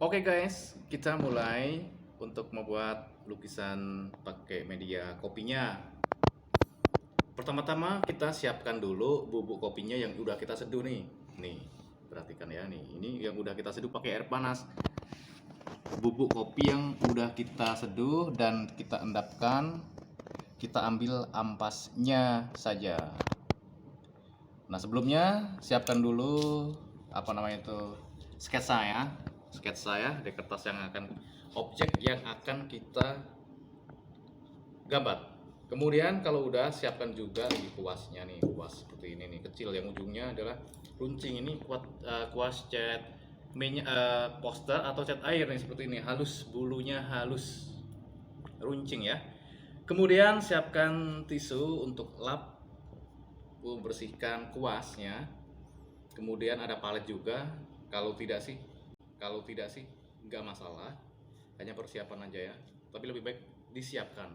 Oke guys, kita mulai untuk membuat lukisan pakai media kopinya. Pertama-tama kita siapkan dulu bubuk kopinya yang udah kita seduh nih. Nih, perhatikan ya nih. Ini yang udah kita seduh pakai air panas. Bubuk kopi yang udah kita seduh dan kita endapkan, kita ambil ampasnya saja. Nah, sebelumnya siapkan dulu apa namanya itu sketsa ya di kertas yang akan objek yang akan kita gambar. Kemudian kalau udah siapkan juga di kuasnya nih, kuas seperti ini nih kecil yang ujungnya adalah runcing. Ini kuas cat poster atau cat air nih seperti ini, halus, bulunya halus, runcing ya. Kemudian siapkan tisu untuk lap membersihkan kuasnya. Kemudian ada palet juga. Kalau tidak sih nggak masalah, hanya persiapan aja ya, tapi lebih baik disiapkan.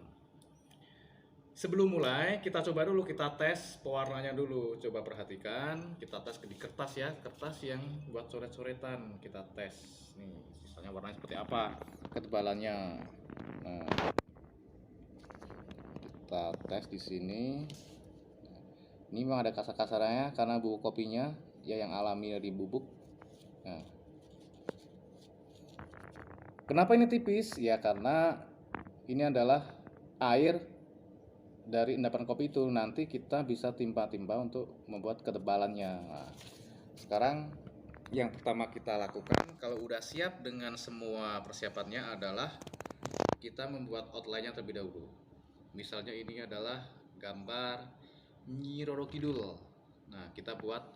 Sebelum mulai kita coba dulu, kita tes pewarnanya dulu. Coba perhatikan, kita tes di kertas ya, kertas yang buat coret-coretan. Kita tes nih, misalnya warnanya seperti apa, ketebalannya. Nah, kita tes di sini. Ini memang ada kasar-kasarnya karena bubuk kopinya ya yang alami dari bubuk. Nah, kenapa ini tipis? Ya karena ini adalah air dari endapan kopi itu. Nanti kita bisa timpa-timpa untuk membuat ketebalannya. Nah, sekarang yang pertama kita lakukan kalau udah siap dengan semua persiapannya adalah kita membuat outline-nya terlebih dahulu. Misalnya ini adalah gambar Nyi Roro Kidul. Nah, kita buat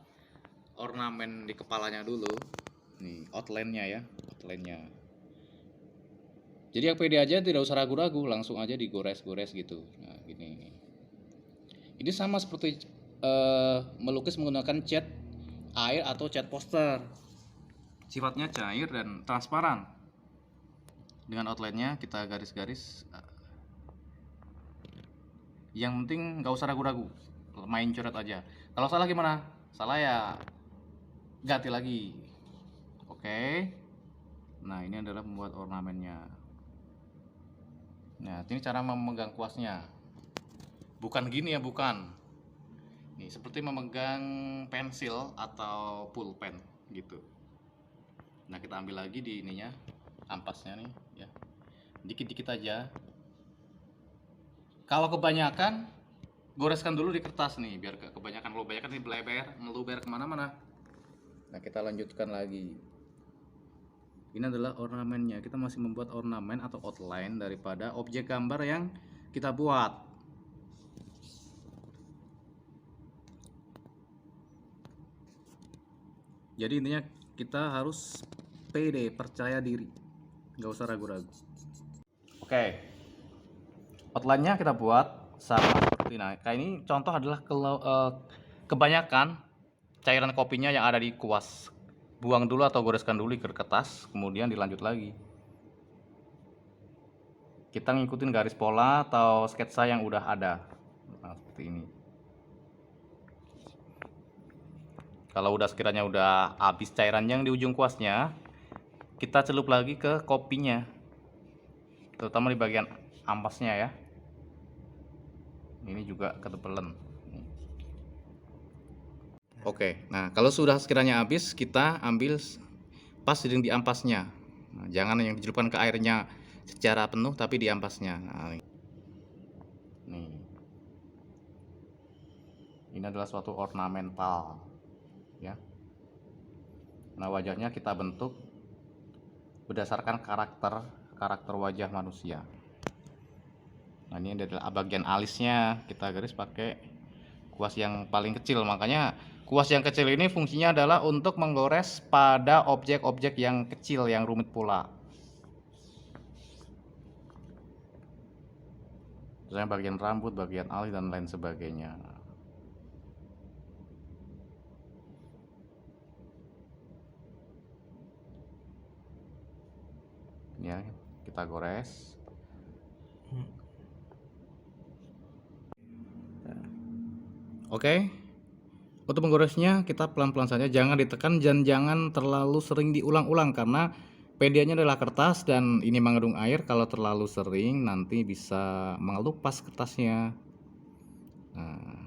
ornamen di kepalanya dulu. Nih, outline-nya ya, outline-nya. Jadi yang pede aja, tidak usah ragu-ragu, langsung aja digores-gores gitu. Nah, gini. Ini sama seperti melukis menggunakan cat air atau cat poster. Sifatnya cair dan transparan. Dengan outline-nya kita garis-garis. Yang penting nggak usah ragu-ragu, main coret aja. Kalau salah gimana? Salah ya ganti lagi. Oke. Nah, ini adalah membuat ornamennya. Nah, ini cara memegang kuasnya. Bukan gini ya, bukan. Nih, seperti memegang pensil atau pulpen gitu. Nah, kita ambil lagi di ininya, ampasnya nih ya. Dikit-dikit aja. Kalau kebanyakan, goreskan dulu di kertas nih, biar kebanyakan. Kalau kebanyakan ini meluber kemana-mana. Nah, kita lanjutkan lagi. Ini adalah ornamennya. Kita masih membuat ornamen atau outline daripada objek gambar yang kita buat. Jadi intinya kita harus pede, percaya diri, nggak usah ragu-ragu. Oke, outline-nya kita buat sama seperti ini. Kayak ini contoh adalah kebanyakan cairan kopinya yang ada di kuas. Buang dulu atau goreskan dulu di kertas, kemudian dilanjut lagi. Kita ngikutin garis pola atau sketsa yang udah ada. Nah, seperti ini. Kalau udah sekiranya udah habis cairan yang di ujung kuasnya, kita celup lagi ke kopinya, terutama di bagian ampasnya ya. Ini juga ketebalan. Oke, nah kalau sudah sekiranya habis, kita ambil pas di ampasnya. Nah, jangan yang dicelupkan ke airnya secara penuh, tapi di ampasnya. Nah, nih. Ini adalah suatu ornamental, ya. Nah, wajahnya kita bentuk berdasarkan karakter wajah manusia. Nah, ini adalah bagian alisnya, kita garis pakai kuas yang paling kecil. Makanya kuas yang kecil ini fungsinya adalah untuk menggores pada objek-objek yang kecil yang rumit pula. Misalnya bagian rambut, bagian alis dan lain sebagainya. Ya, kita gores. Oke. Untuk menggoresnya kita pelan-pelan saja, jangan ditekan dan jangan terlalu sering diulang-ulang karena medianya adalah kertas dan ini mengandung air. Kalau terlalu sering nanti bisa mengelupas kertasnya. Nah,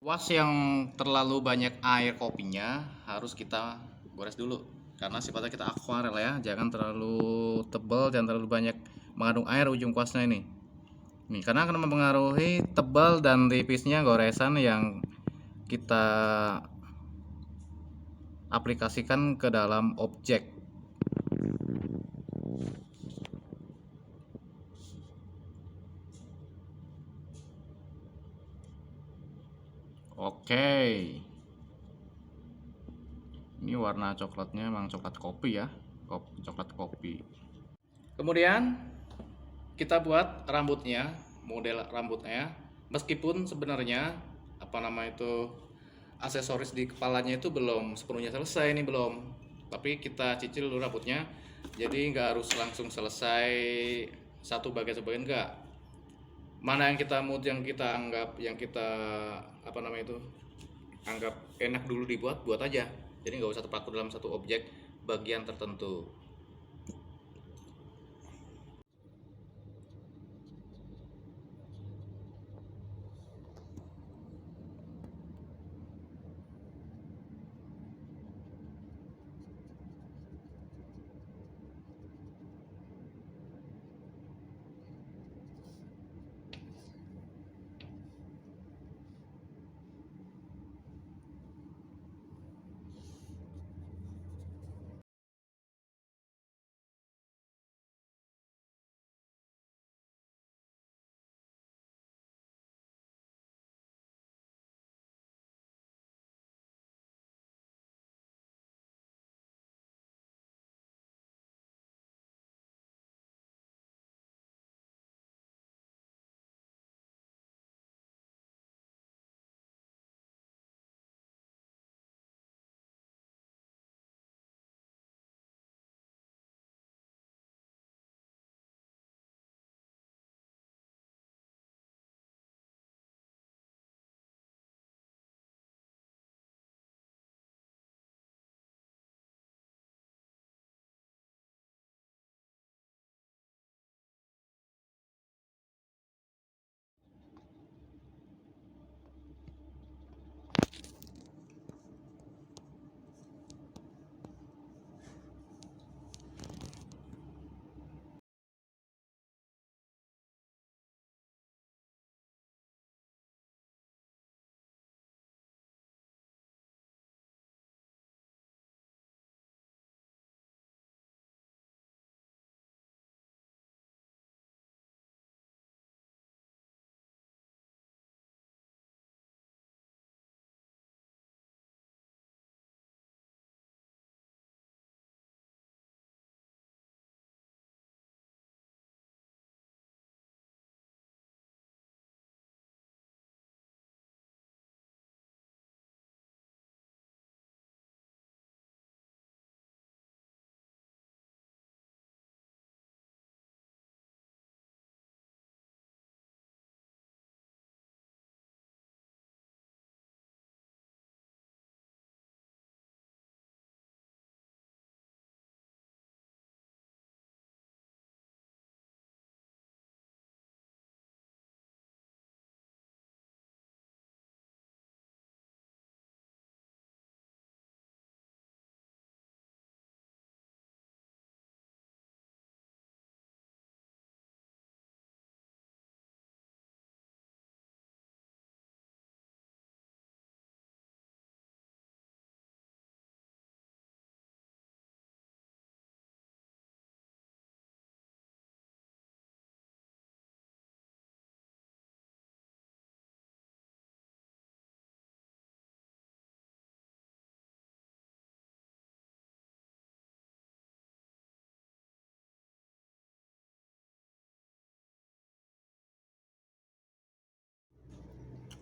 kuas yang terlalu banyak air kopinya harus kita gores dulu karena sifatnya kita akuarel ya, jangan terlalu tebal, jangan terlalu banyak mengandung air ujung kuasnya ini. Nih, karena akan mempengaruhi tebal dan tipisnya goresan yang kita aplikasikan ke dalam objek. Oke. Ini warna coklatnya emang coklat kopi ya, coklat kopi. Kemudian kita buat rambutnya, model rambutnya. Meskipun sebenarnya apa nama itu aksesoris di kepalanya itu belum sepenuhnya selesai nih, belum. Tapi kita cicil dulu rambutnya. Jadi nggak harus langsung selesai satu bagian enggak. Mana yang kita mood, yang kita anggap, yang kita apa namanya itu anggap enak dulu dibuat, buat aja. Jadi nggak usah terpaku dalam satu objek bagian tertentu.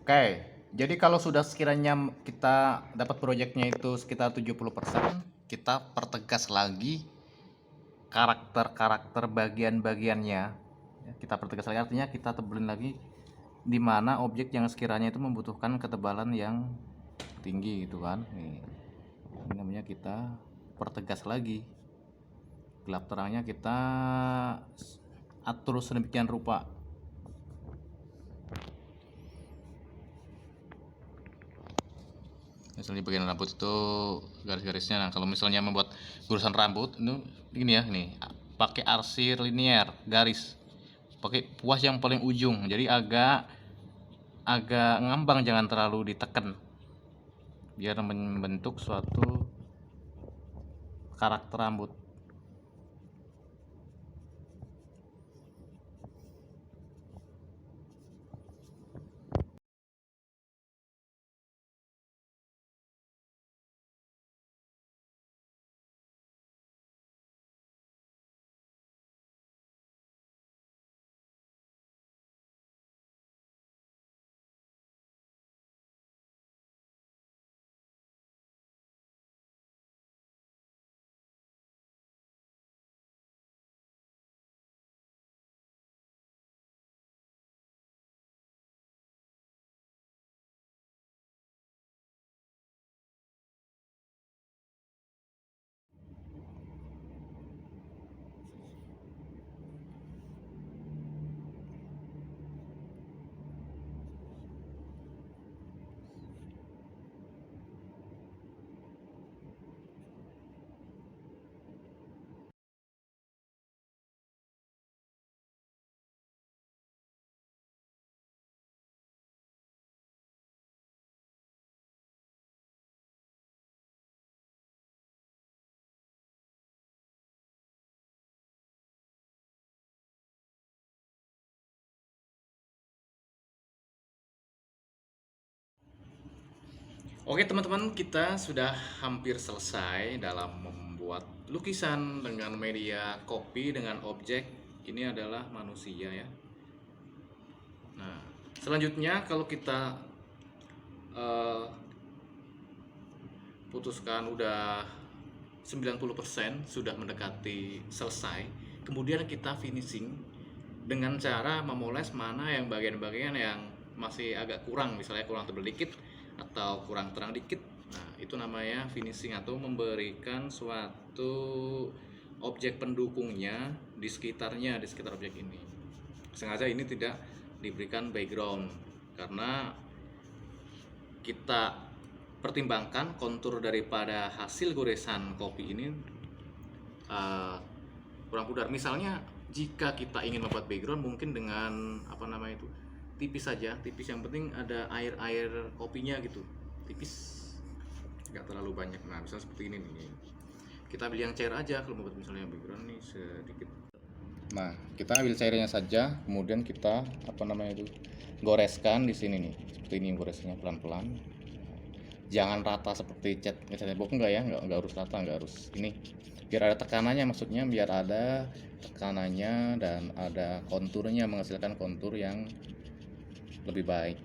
Oke, jadi kalau sudah sekiranya kita dapat proyeknya itu sekitar 70%, kita pertegas lagi karakter-karakter bagian-bagiannya. Ya, kita pertegas lagi artinya kita tebelin lagi di mana objek yang sekiranya itu membutuhkan ketebalan yang tinggi gitu kan. Nih, ini namanya kita pertegas lagi. Gelap terangnya kita atur sedemikian rupa. Misalnya bagian rambut itu garis-garisnya. Nah, kalau misalnya membuat gurusan rambut itu ini ya, nih pakai arsir linear garis, pakai puas yang paling ujung, jadi agak ngambang, jangan terlalu ditekan biar membentuk suatu karakter rambut. Oke teman-teman, kita sudah hampir selesai dalam membuat lukisan dengan media kopi dengan objek ini adalah manusia ya. Nah, selanjutnya kalau kita eh, putuskan udah 90% sudah mendekati selesai, kemudian kita finishing dengan cara memoles mana yang bagian-bagian yang masih agak kurang, misalnya kurang tebal dikit atau kurang terang dikit. Nah, itu namanya finishing atau memberikan suatu objek pendukungnya di sekitarnya, di sekitar objek ini. Sengaja ini tidak diberikan background karena kita pertimbangkan kontur daripada hasil goresan kopi ini kurang pudar. Misalnya jika kita ingin membuat background mungkin dengan apa namanya itu tipis saja, tipis, yang penting ada air kopinya gitu, tipis, nggak terlalu banyak. Nah, misalnya seperti ini nih, kita ambil yang cair aja kalau membuat misalnya background nih sedikit. Nah, kita ambil cairnya saja, kemudian kita apa namanya itu goreskan di sini nih, seperti ini goresnya pelan-pelan. Jangan rata seperti cat box, enggak ya, enggak harus rata, enggak harus ini, biar ada tekanannya, maksudnya biar ada tekanannya dan ada konturnya, menghasilkan kontur yang lebih baik.